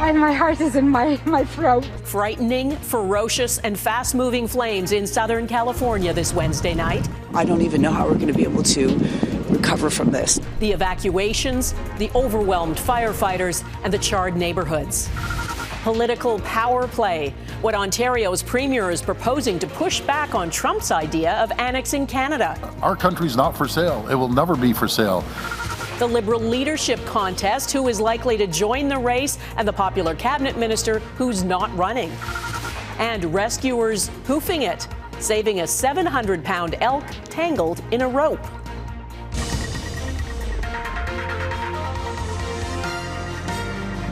And my heart is in my throat. Frightening, ferocious, and fast-moving flames in Southern California this Wednesday night. I don't even know how we're going to be able to recover from this. The evacuations, the overwhelmed firefighters, and the charred neighborhoods. Political power play. What Ontario's premier is proposing to push back on Trump's idea of annexing Canada. Our country's not for sale. It will never be for sale. The Liberal leadership contest, who is likely to join the race, and the popular cabinet minister who's not running. And rescuers hoofing it, saving a 700-pound elk tangled in a rope.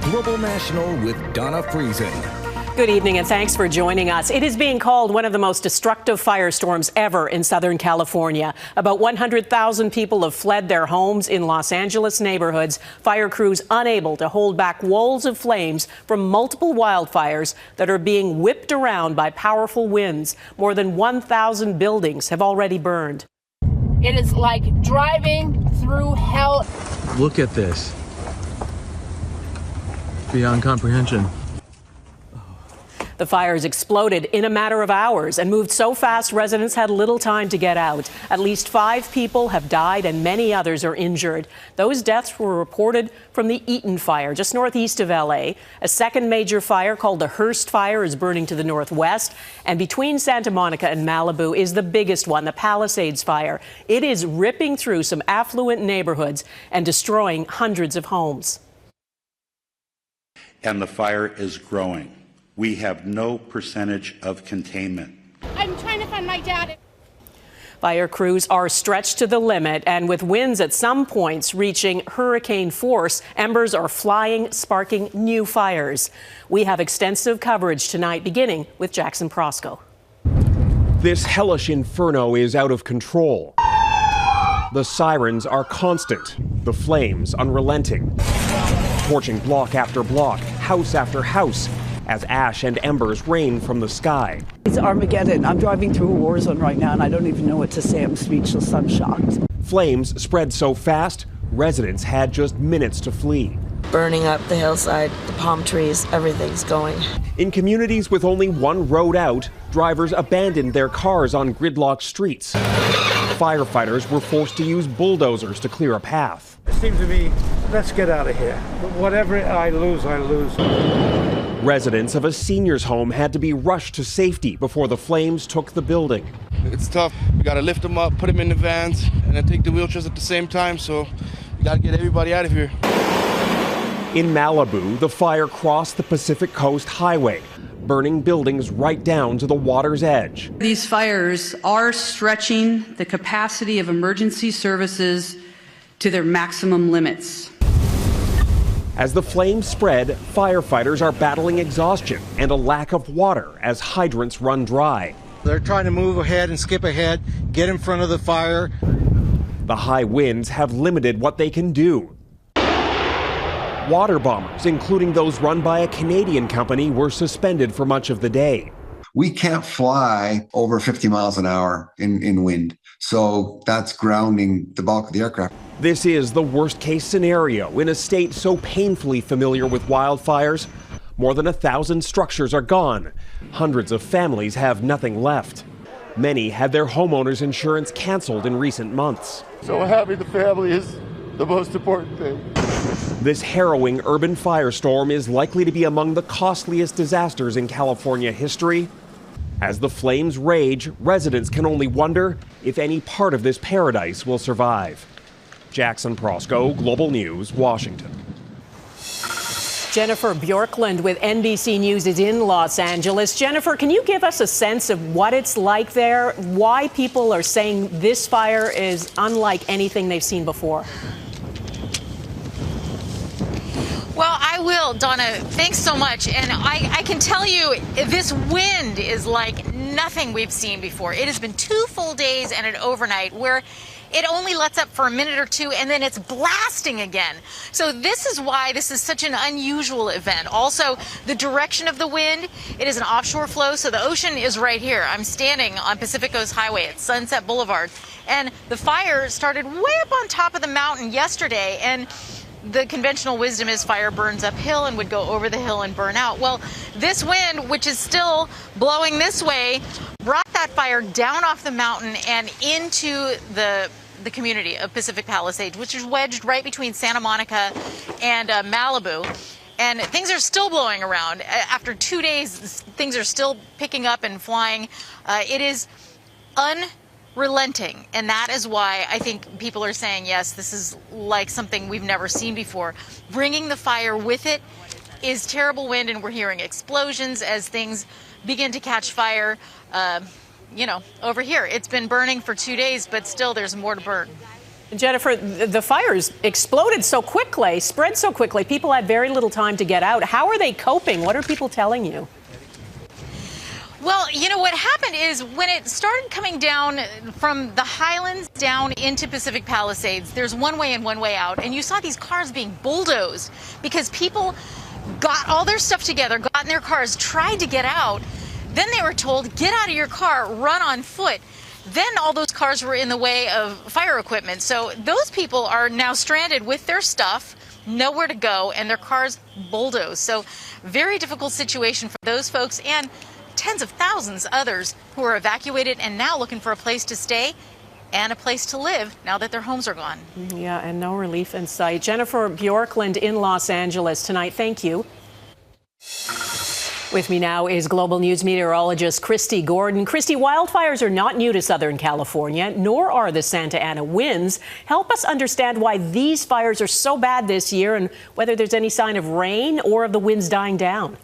Global National with Donna Friesen. Good evening and thanks for joining us. It is being called one of the most destructive firestorms ever in Southern California. About 100,000 people have fled their homes in Los Angeles neighborhoods. Fire crews unable to hold back walls of flames from multiple wildfires that are being whipped around by powerful winds. More than 1,000 buildings have already burned. It is like driving through hell. Look at this. Beyond comprehension. The fires exploded in a matter of hours and moved so fast residents had little time to get out. At least 5 people have died and many others are injured. Those deaths were reported from the Eaton fire just northeast of LA. A second major fire called the Hearst fire is burning to the northwest. And between Santa Monica and Malibu is the biggest one, the Palisades fire. It is ripping through some affluent neighborhoods and destroying hundreds of homes. And the fire is growing. We have no percentage of containment. I'm trying to find my dad. Fire crews are stretched to the limit, and with winds at some points reaching hurricane force, embers are flying, sparking new fires. We have extensive coverage tonight, beginning with Jackson Proskow. This hellish inferno is out of control. The sirens are constant, the flames unrelenting, torching block after block, house after house, as ash and embers rain from the sky. It's Armageddon. I'm driving through a war zone right now and I don't even know what to say. I'm speechless. I'm shocked. Flames spread so fast, residents had just minutes to flee. Burning up the hillside, the palm trees, everything's going. In communities with only one road out, drivers abandoned their cars on gridlocked streets. Firefighters were forced to use bulldozers to clear a path. It seems to me, let's get out of here. Whatever I lose, I lose. Residents of a senior's home had to be rushed to safety before the flames took the building. It's tough. We got to lift them up, put them in the vans, and then take the wheelchairs at the same time, so we got to get everybody out of here. In Malibu, the fire crossed the Pacific Coast Highway, burning buildings right down to the water's edge. These fires are stretching the capacity of emergency services to their maximum limits. As the flames spread, firefighters are battling exhaustion and a lack of water as hydrants run dry. They're trying to move ahead and skip ahead, get in front of the fire. The high winds have limited what they can do. Water bombers, including those run by a Canadian company, were suspended for much of the day. We can't fly over 50 miles an hour in wind, so that's grounding the bulk of the aircraft. This is the worst-case scenario in a state so painfully familiar with wildfires. More than 1,000 structures are gone. Hundreds of families have nothing left. Many had their homeowners' insurance canceled in recent months. So having the family is the most important thing. This harrowing urban firestorm is likely to be among the costliest disasters in California history. As the flames rage, residents can only wonder if any part of this paradise will survive. Jackson Proskow, Global News, Washington. Jennifer Bjorklund with NBC News is in Los Angeles. Jennifer, can you give us a sense of what it's like there? Why people are saying this fire is unlike anything they've seen before? Well, I will, Donna. Thanks so much. And I can tell you, this wind is like nothing we've seen before. It has been 2 full days and an overnight where it only lets up for a minute or two and then it's blasting again. So this is why this is such an unusual event. Also, the direction of the wind, it is an offshore flow, so the ocean is right here. I'm standing on Pacific Coast Highway at Sunset Boulevard, and the fire started way up on top of the mountain yesterday, and the conventional wisdom is fire burns uphill and would go over the hill and burn out. Well, this wind, which is still blowing this way, brought that fire down off the mountain and into the community of Pacific Palisades, which is wedged right between Santa Monica and Malibu. And things are still blowing around. After 2 days, things are still picking up and flying. It is unrelenting. And that is why I think people are saying, yes, this is like something we've never seen before. Bringing the fire with it is terrible wind, and we're hearing explosions as things begin to catch fire. Over here, it's been burning for 2 days, but still there's more to burn. Jennifer, the fires exploded so quickly, spread so quickly. People had very little time to get out. How are they coping? What are people telling you? Well, what happened is when it started coming down from the highlands down into Pacific Palisades, there's one way in, one way out. And you saw these cars being bulldozed because people got all their stuff together, got in their cars, tried to get out. Then they were told, get out of your car, run on foot. Then all those cars were in the way of fire equipment. So those people are now stranded with their stuff, nowhere to go, and their cars bulldozed. So very difficult situation for those folks and tens of thousands others who are evacuated and now looking for a place to stay and a place to live now that their homes are gone. Yeah, and no relief in sight. Jennifer Bjorklund in Los Angeles tonight. Thank you. With me now is Global News meteorologist Christy Gordon. Christy, wildfires are not new to Southern California, nor are the Santa Ana winds. Help us understand why these fires are so bad this year and whether there's any sign of rain or of the winds dying down.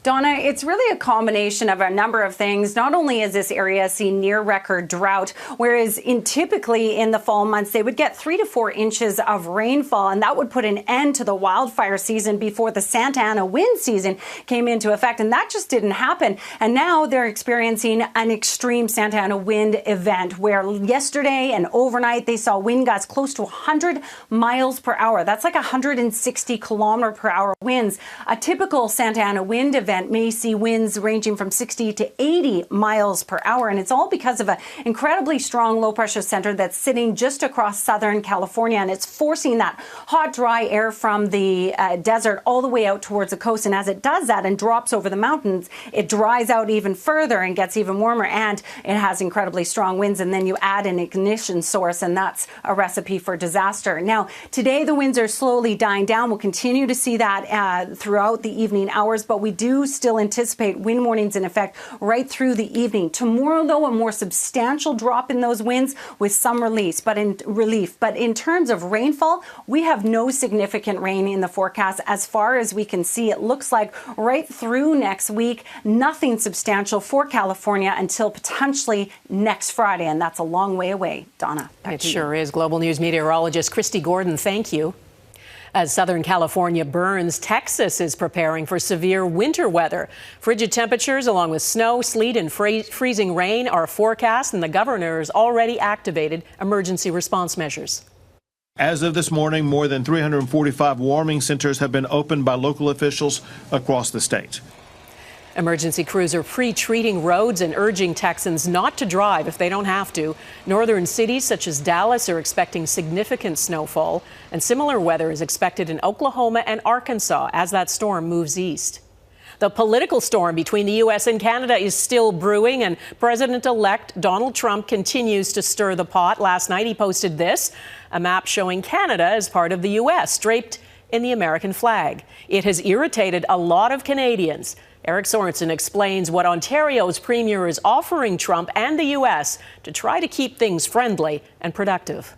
Donna, it's really a combination of a number of things. Not only is this area seeing near record drought, whereas typically in the fall months, they would get 3 to 4 inches of rainfall, and that would put an end to the wildfire season before the Santa Ana wind season came into effect. And that just didn't happen. And now they're experiencing an extreme Santa Ana wind event where yesterday and overnight they saw wind gusts close to 100 miles per hour. That's like 160 kilometer per hour winds. A typical Santa Ana wind event may see winds ranging from 60 to 80 miles per hour. And it's all because of an incredibly strong low pressure center that's sitting just across Southern California. And it's forcing that hot, dry air from the desert all the way out towards the coast. And as it does that and drops over the mountains, it dries out even further and gets even warmer. And it has incredibly strong winds. And then you add an ignition source, and that's a recipe for disaster. Now, today the winds are slowly dying down. We'll continue to see that throughout the evening hours, but we do still anticipate wind warnings in effect right through the evening. Tomorrow, though, a more substantial drop in those winds with some relief. But in terms of rainfall, we have no significant rain in the forecast. As far as we can see, it looks like right through next week, nothing substantial for California until potentially next Friday. And that's a long way away. Donna, it sure is. Global News meteorologist Christy Gordon, thank you. As Southern California burns, Texas is preparing for severe winter weather. Frigid temperatures along with snow, sleet and freezing rain are forecast, and the governor has already activated emergency response measures. As of this morning, more than 345 warming centers have been opened by local officials across the state. Emergency crews are pre-treating roads and urging Texans not to drive if they don't have to. Northern cities such as Dallas are expecting significant snowfall, and similar weather is expected in Oklahoma and Arkansas as that storm moves east. The political storm between the U.S. and Canada is still brewing, and President-elect Donald Trump continues to stir the pot. Last night he posted this, a map showing Canada as part of the U.S., draped in the American flag. It has irritated a lot of Canadians. Eric Sorensen explains what Ontario's premier is offering Trump and the U.S. to try to keep things friendly and productive.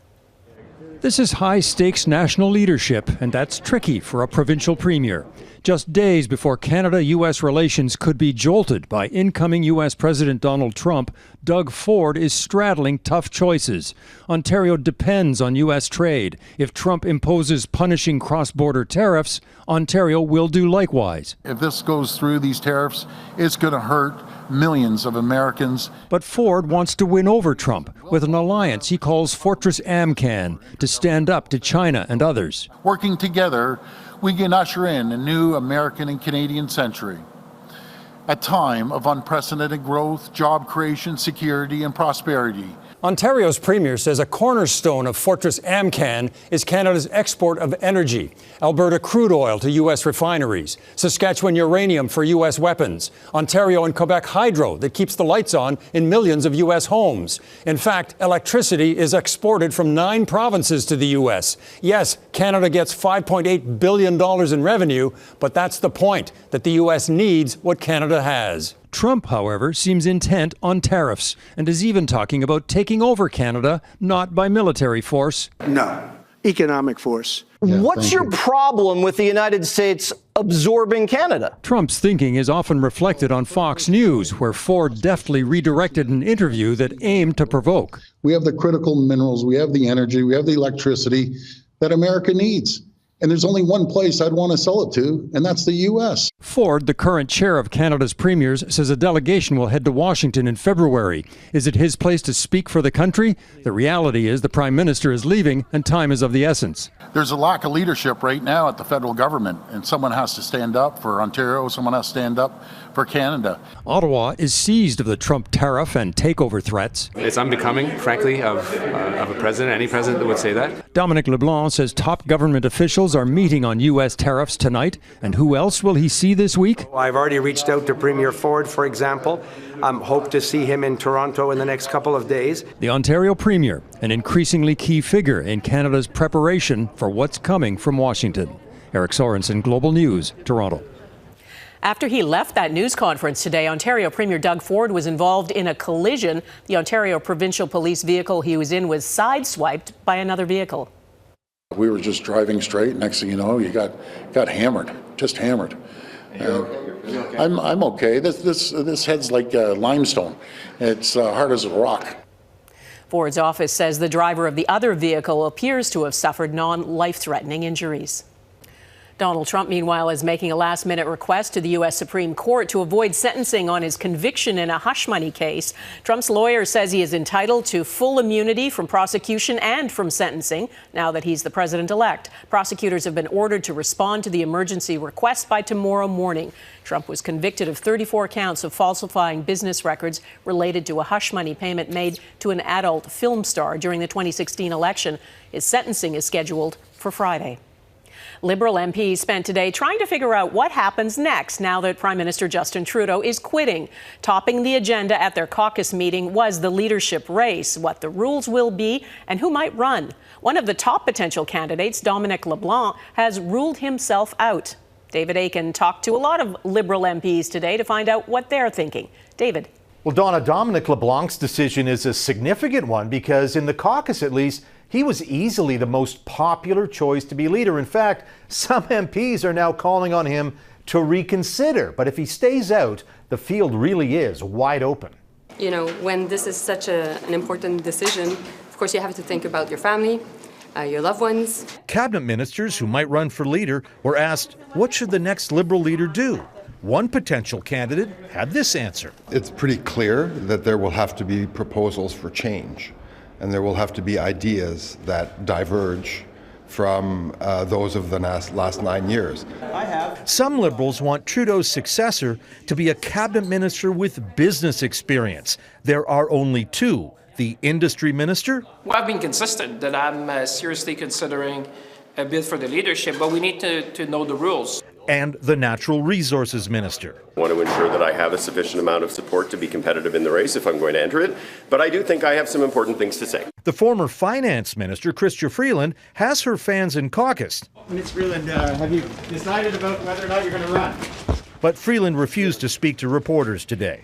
This is high-stakes national leadership, and that's tricky for a provincial premier. Just days before Canada-U.S. relations could be jolted by incoming U.S. President Donald Trump, Doug Ford is straddling tough choices. Ontario depends on U.S. trade. If Trump imposes punishing cross-border tariffs, Ontario will do likewise. If this goes through, these tariffs, it's going to hurt millions of Americans. But Ford wants to win over Trump with an alliance he calls Fortress AMCAN to stand up to China and others. Working together, we can usher in a new American and Canadian century, a time of unprecedented growth, job creation, security, and prosperity. Ontario's premier says a cornerstone of Fortress Amcan is Canada's export of energy. Alberta crude oil to U.S. refineries, Saskatchewan uranium for U.S. weapons, Ontario and Quebec hydro that keeps the lights on in millions of U.S. homes. In fact, electricity is exported from 9 provinces to the U.S. Yes, Canada gets $5.8 billion in revenue, but that's the point, that the U.S. needs what Canada has. Trump, however, seems intent on tariffs and is even talking about taking over Canada, not by military force. No, economic force. What's your problem with the United States absorbing Canada? Trump's thinking is often reflected on Fox News, where Ford deftly redirected an interview that aimed to provoke. We have the critical minerals, we have the energy, we have the electricity that America needs. And there's only one place I'd want to sell it to, and that's the U.S. Ford, the current chair of Canada's premiers, says a delegation will head to Washington in February. Is it his place to speak for the country? The reality is the Prime Minister is leaving and time is of the essence. There's a lack of leadership right now at the federal government, and someone has to stand up for Ontario, someone has to stand up for Canada. Ottawa is seized of the Trump tariff and takeover threats. It's unbecoming, frankly, of a president, any president that would say that. Dominic LeBlanc says top government officials are meeting on U.S. tariffs tonight. And who else will he see this week? I've already reached out to Premier Ford, for example. Hope to see him in Toronto in the next couple of days. The Ontario Premier, an increasingly key figure in Canada's preparation for what's coming from Washington. Eric Sorensen, Global News, Toronto. After he left that news conference today, Ontario Premier Doug Ford was involved in a collision. The Ontario Provincial Police vehicle he was in was sideswiped by another vehicle. We were just driving straight. Next thing you know, you got hammered, just hammered. I'm okay. This head's like limestone. It's hard as a rock. Ford's office says the driver of the other vehicle appears to have suffered non-life-threatening injuries. Donald Trump, meanwhile, is making a last-minute request to the U.S. Supreme Court to avoid sentencing on his conviction in a hush money case. Trump's lawyer says he is entitled to full immunity from prosecution and from sentencing now that he's the president-elect. Prosecutors have been ordered to respond to the emergency request by tomorrow morning. Trump was convicted of 34 counts of falsifying business records related to a hush money payment made to an adult film star during the 2016 election. His sentencing is scheduled for Friday. Liberal MPs spent today trying to figure out what happens next now that Prime Minister Justin Trudeau is quitting. Topping the agenda at their caucus meeting was the leadership race, what the rules will be, and who might run. One of the top potential candidates, Dominic LeBlanc, has ruled himself out. David Akin talked to a lot of Liberal MPs today to find out what they're thinking. David. Well, Donna, Dominic LeBlanc's decision is a significant one because in the caucus, at least, he was easily the most popular choice to be leader. In fact, some MPs are now calling on him to reconsider. But if he stays out, the field really is wide open. You know, when this is such an important decision, of course, you have to think about your family, your loved ones. Cabinet ministers who might run for leader were asked, what should the next Liberal leader do? One potential candidate had this answer. It's pretty clear that there will have to be proposals for change. And there will have to be ideas that diverge from those of the last 9 years. Some Liberals want Trudeau's successor to be a cabinet minister with business experience. There are only two, the industry minister. Well, I've been consistent that I'm seriously considering a bid for the leadership, but we need to know the rules. And the natural resources minister. I want to ensure that I have a sufficient amount of support to be competitive in the race if I'm going to enter it, but I do think I have some important things to say. The former finance minister, Chrystia Freeland, has her fans in caucus. Ms. Freeland, have you decided about whether or not you're going to run? But Freeland refused to speak to reporters today.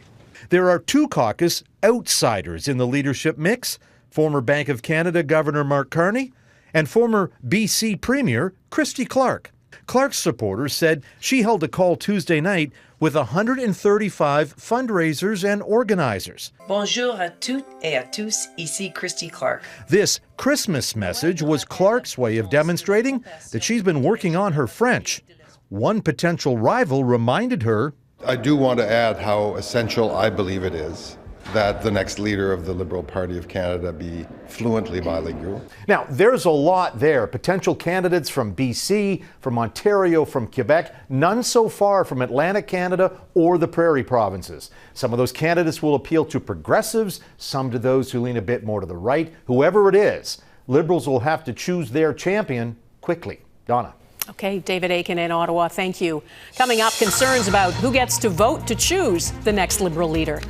There are two caucus outsiders in the leadership mix, former Bank of Canada Governor Mark Carney and former BC Premier Christy Clark. Clark's supporters said she held a call Tuesday night with 135 fundraisers and organizers. Bonjour à toutes et à tous, ici Christy Clark. This Christmas message was Clark's way of demonstrating that she's been working on her French. One potential rival reminded her, I do want to add how essential I believe it is that the next leader of the Liberal Party of Canada be fluently bilingual. Now, there's a lot there. Potential candidates from BC, from Ontario, from Quebec, none so far from Atlantic Canada or the Prairie provinces. Some of those candidates will appeal to progressives, some to those who lean a bit more to the right. Whoever it is, Liberals will have to choose their champion quickly. Donna. Okay, David Akin in Ottawa, thank you. Coming up, concerns about who gets to vote to choose the next Liberal leader.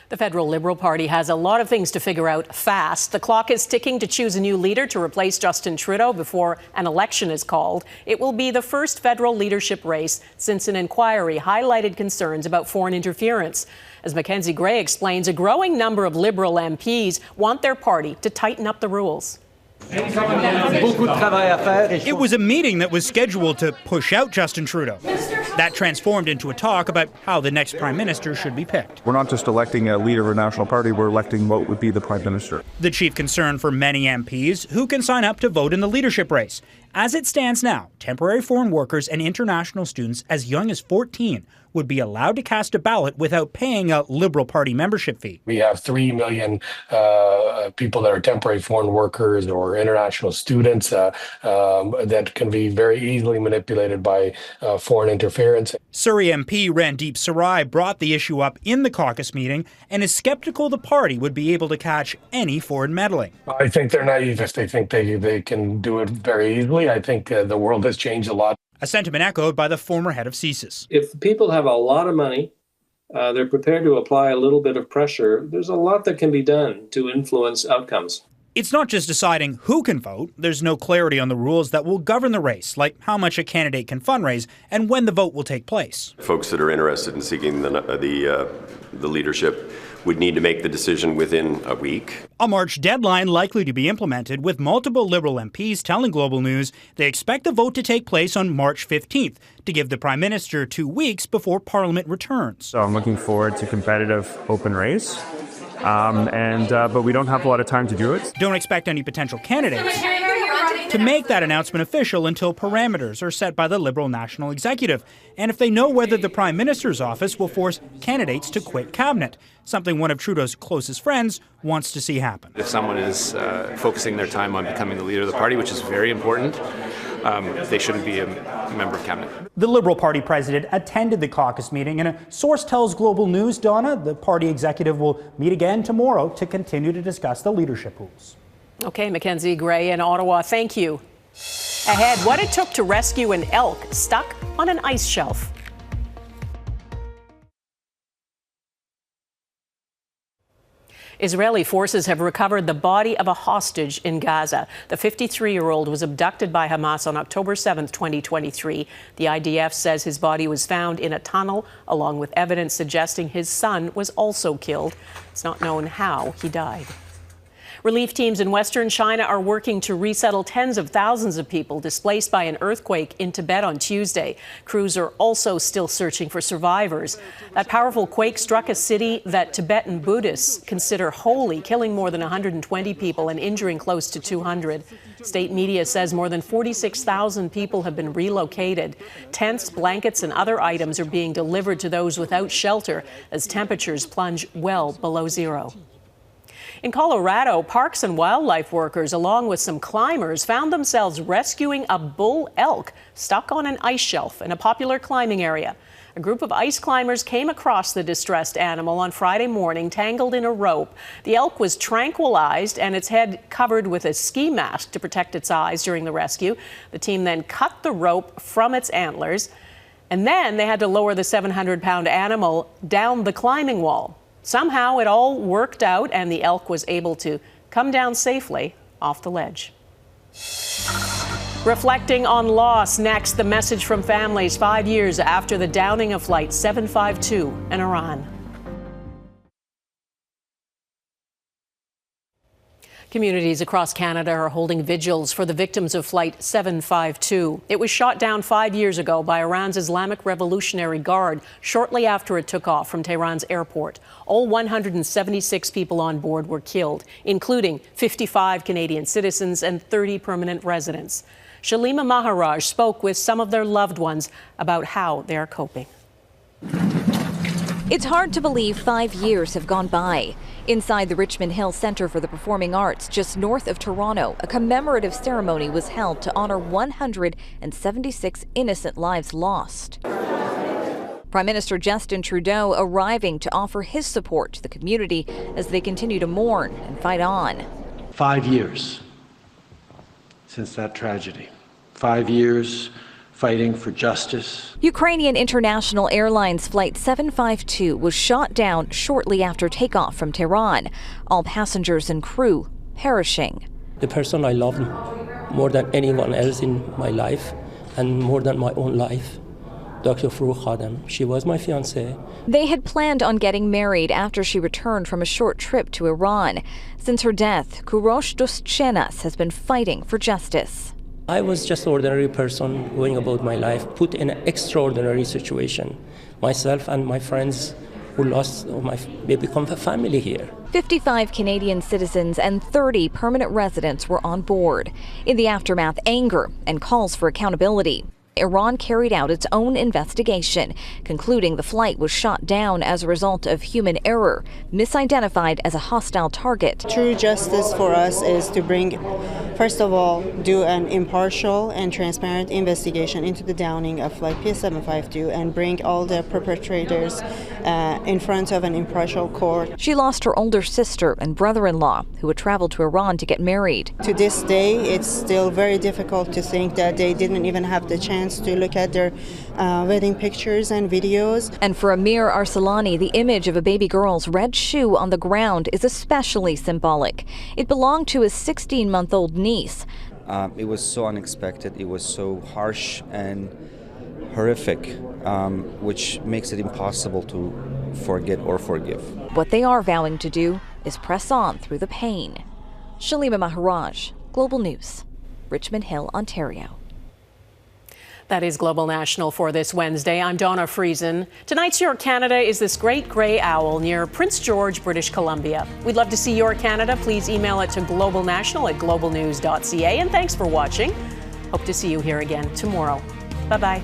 The federal Liberal Party has a lot of things to figure out fast. The clock is ticking to choose a new leader to replace Justin Trudeau before an election is called. It will be the first federal leadership race since an inquiry highlighted concerns about foreign interference. As Mackenzie Gray explains, a growing number of Liberal MPs want their party to tighten up the rules. It was a meeting that was scheduled to push out Justin Trudeau. That transformed into a talk about how the next Prime Minister should be picked. We're not just electing a leader of a national party, we're electing what would be the Prime Minister. The chief concern for many MPs who can sign up to vote in the leadership race. As it stands now, temporary foreign workers and international students as young as 14 would be allowed to cast a ballot without paying a Liberal Party membership fee. We have 3 million people that are temporary foreign workers or international students that can be very easily manipulated by foreign interference. Surrey MP Randeep Sarai brought the issue up in the caucus meeting and is skeptical the party would be able to catch any foreign meddling. I think they're naive if they think they can do it very easily. I think the world has changed a lot. A sentiment echoed by the former head of CSIS. If people have a lot of money, they're prepared to apply a little bit of pressure, there's a lot that can be done to influence outcomes. It's not just deciding who can vote. There's no clarity on the rules that will govern the race, like how much a candidate can fundraise and when the vote will take place. Folks that are interested in seeking the leadership would need to make the decision within a week. A March deadline likely to be implemented, with multiple Liberal MPs telling Global News they expect the vote to take place on March 15th to give the Prime Minister 2 weeks before Parliament returns. So I'm looking forward to competitive, open race, but we don't have a lot of time to do it. Don't expect any potential candidates to make that announcement official until parameters are set by the Liberal National Executive, and if they know whether the Prime Minister's office will force candidates to quit cabinet, something one of Trudeau's closest friends wants to see happen. If someone is focusing their time on becoming the leader of the party, which is very important, they shouldn't be a member of cabinet. The Liberal Party president attended the caucus meeting, and a source tells Global News, Donna, the party executive will meet again tomorrow to continue to discuss the leadership rules. Okay, Mackenzie Gray in Ottawa, thank you. Ahead, what it took to rescue an elk stuck on an ice shelf. Israeli forces have recovered the body of a hostage in Gaza. The 53-year-old was abducted by Hamas on October 7, 2023. The IDF says his body was found in a tunnel, along with evidence suggesting his son was also killed. It's not known how he died. Relief teams in Western China are working to resettle tens of thousands of people displaced by an earthquake in Tibet on Tuesday. Crews are also still searching for survivors. That powerful quake struck a city that Tibetan Buddhists consider holy, killing more than 120 people and injuring close to 200. State media says more than 46,000 people have been relocated. Tents, blankets, and other items are being delivered to those without shelter as temperatures plunge well below zero. In Colorado, parks and wildlife workers, along with some climbers, found themselves rescuing a bull elk stuck on an ice shelf in a popular climbing area. A group of ice climbers came across the distressed animal on Friday morning, tangled in a rope. The elk was tranquilized and its head covered with a ski mask to protect its eyes during the rescue. The team then cut the rope from its antlers, and then they had to lower the 700-pound animal down the climbing wall. Somehow it all worked out and the elk was able to come down safely off the ledge. Reflecting on loss next, the message from families 5 years after the downing of Flight 752 in Iran. Communities across Canada are holding vigils for the victims of Flight 752. It was shot down 5 years ago by Iran's Islamic Revolutionary Guard shortly after it took off from Tehran's airport. All 176 people on board were killed, including 55 Canadian citizens and 30 permanent residents. Shalima Maharaj spoke with some of their loved ones about how they are coping. It's hard to believe 5 years have gone by. Inside the Richmond Hill Centre for the Performing Arts, just north of Toronto, a commemorative ceremony was held to honor 176 innocent lives lost. Prime Minister Justin Trudeau arriving to offer his support to the community as they continue to mourn and fight on. 5 years since that tragedy. 5 years fighting for justice. Ukrainian International Airlines Flight 752 was shot down shortly after takeoff from Tehran. All passengers and crew perishing. The person I loved more than anyone else in my life and more than my own life, Dr. Furu Khadem. She was my fiancée. They had planned on getting married after she returned from a short trip to Iran. Since her death, Kurosh Dostchenas has been fighting for justice. I was just an ordinary person going about my life, put in an extraordinary situation. Myself and my friends who lost, they become a family here. 55 Canadian citizens and 30 permanent residents were on board. In the aftermath, anger and calls for accountability. Iran carried out its own investigation, concluding the flight was shot down as a result of human error, misidentified as a hostile target. True justice for us is to bring, first of all, do an impartial and transparent investigation into the downing of Flight PS752 and bring all the perpetrators in front of an impartial court. She lost her older sister and brother-in-law, who had traveled to Iran to get married. To this day, it's still very difficult to think that they didn't even have the chance to look at their wedding pictures and videos. And for Amir Arsalani, the image of a baby girl's red shoe on the ground is especially symbolic. It belonged to his 16-month-old niece. It was so unexpected, it was so harsh and horrific, which makes it impossible to forget or forgive. What they are vowing to do is press on through the pain. Shalima Maharaj, Global News, Richmond Hill, Ontario. That is Global National for this Wednesday. I'm Donna Friesen. Tonight's Your Canada is this great grey owl near Prince George, British Columbia. We'd love to see your Canada. Please email it to globalnational@globalnews.ca. And thanks for watching. Hope to see you here again tomorrow. Bye-bye.